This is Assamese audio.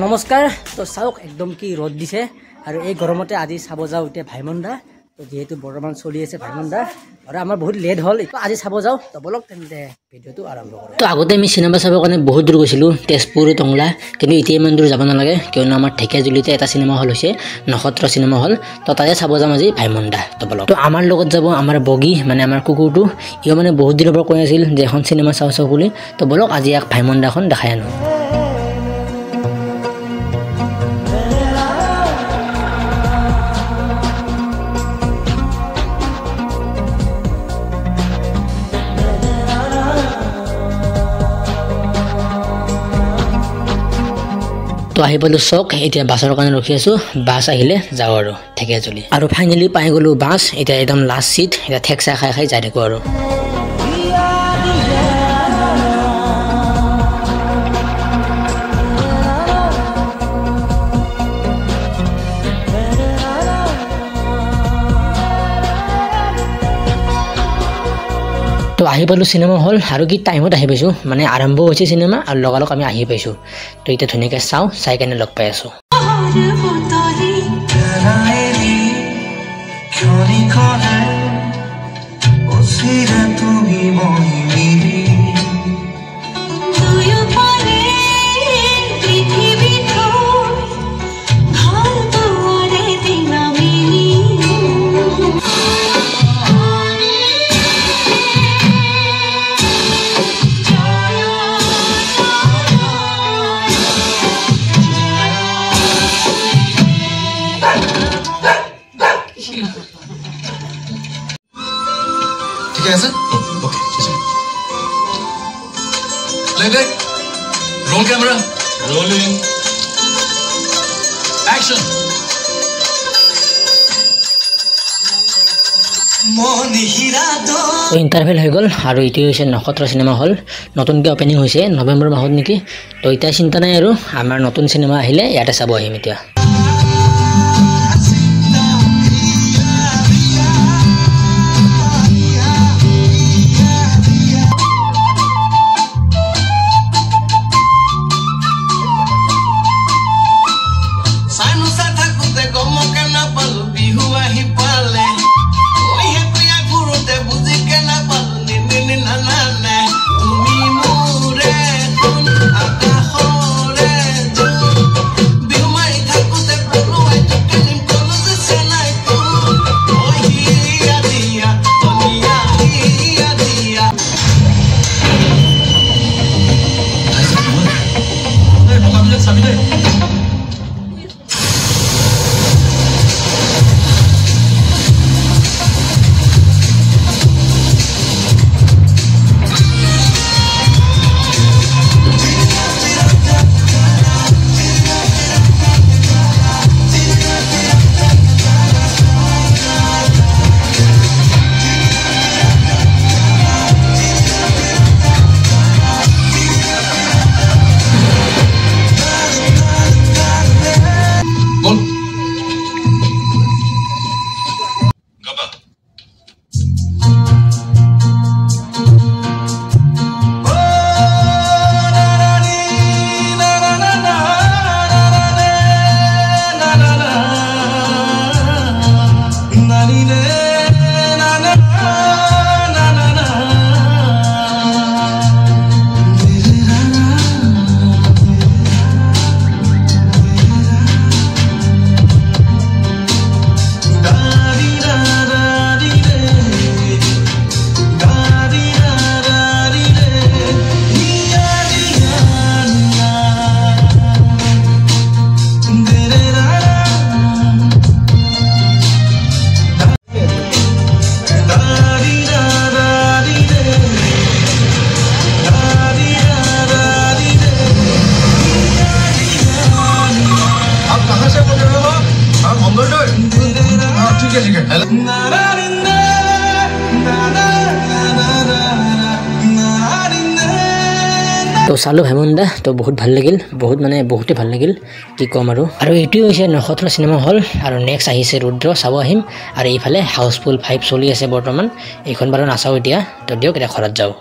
নমস্কাৰ তো চাওক একদম কি ৰ'দ দিছে আৰু এই গৰমতে আজি চাব যাওঁ এতিয়া ভাইমন্দা তো যেহেতু বৰ্তমান চলি আছে ভাইমন্দা আৰু আমাৰ বহুত লেট হ'ল তো আজি চাব যাওঁ তো বলক তেন্তে ভিডিঅ'টো আৰম্ভ কৰোঁ। তো আগতে আমি চিনেমা চাবৰ কাৰণে বহুত দূৰ গৈছিলোঁ তেজপুৰ টংলা, কিন্তু এতিয়া ইমান দূৰ যাব নালাগে কিয়নো আমাৰ ঢেকীয়াজুলিতে এটা চিনেমা হল হৈছে নক্ষত্ৰ চিনেমা হল, তো তাতে চাব যাম আজি ভাইমন্দা। তো বলক। তো আমাৰ লগত যাব আমাৰ বগী মানে আমাৰ কুকুৰটো, ইও মানে বহুত দিনৰ পৰা কৈ আছিল যে এখন চিনেমা চাওঁ বুলি, তো বলক আজি এক ভাইমন্দাখন দেখাই আনো। তো আহি পালো চক, এতিয়া বাছৰ কাৰণে ৰখি আছো, বাছ আহিলে যাওঁ আৰু ঢেকীয়াজুলি। আৰু ফাইনেলি পাই গলো বাছ, এতিয়া একদম লাষ্ট চিট, এতিয়া ঠেকচা খাই খাই যাই থাকো আৰু। তো আহি পালো চিনেমা হল, আৰু কি টাইমত আহি পাইছো, মানে আৰম্ভ হৈছে চিনেমা আৰু লগালগ আমি আহি পাইছো। তো এতিয়া ধুনীয়াকৈ চাওঁ, চাই কেনে লগ পাই আছো। ठीक है sir, okay playback, roll camera, rolling, action. তো ইণ্টাৰভেল হৈ গ'ল আৰু এইটো হৈছে নক্ষত্ৰ চিনেমা হল, নতুনকৈ অপেনিং হৈছে নৱেম্বৰ মাহত নেকি। তো এতিয়া চিন্তা নাই আৰু, আমাৰ নতুন চিনেমা আহিলে ইয়াতে চাব আহিম এতিয়া। তো চালো ভাইমন্দা, তো বহুত ভাল লাগিল, বহুতে ভাল লাগিল, কি ক'ম আৰু এইটোৱে হৈছে নক্ষত্ৰ চিনেমা হল। আৰু নেক্সট আহিছে ৰুদ্ৰ, চাব আহিম। আৰু এইফালে হাউচফুল 5 চলি আছে বৰ্তমান, এইখন বাৰু নাচাওঁ এতিয়া। তো দিয়ক এতিয়া ঘৰত যাওঁ।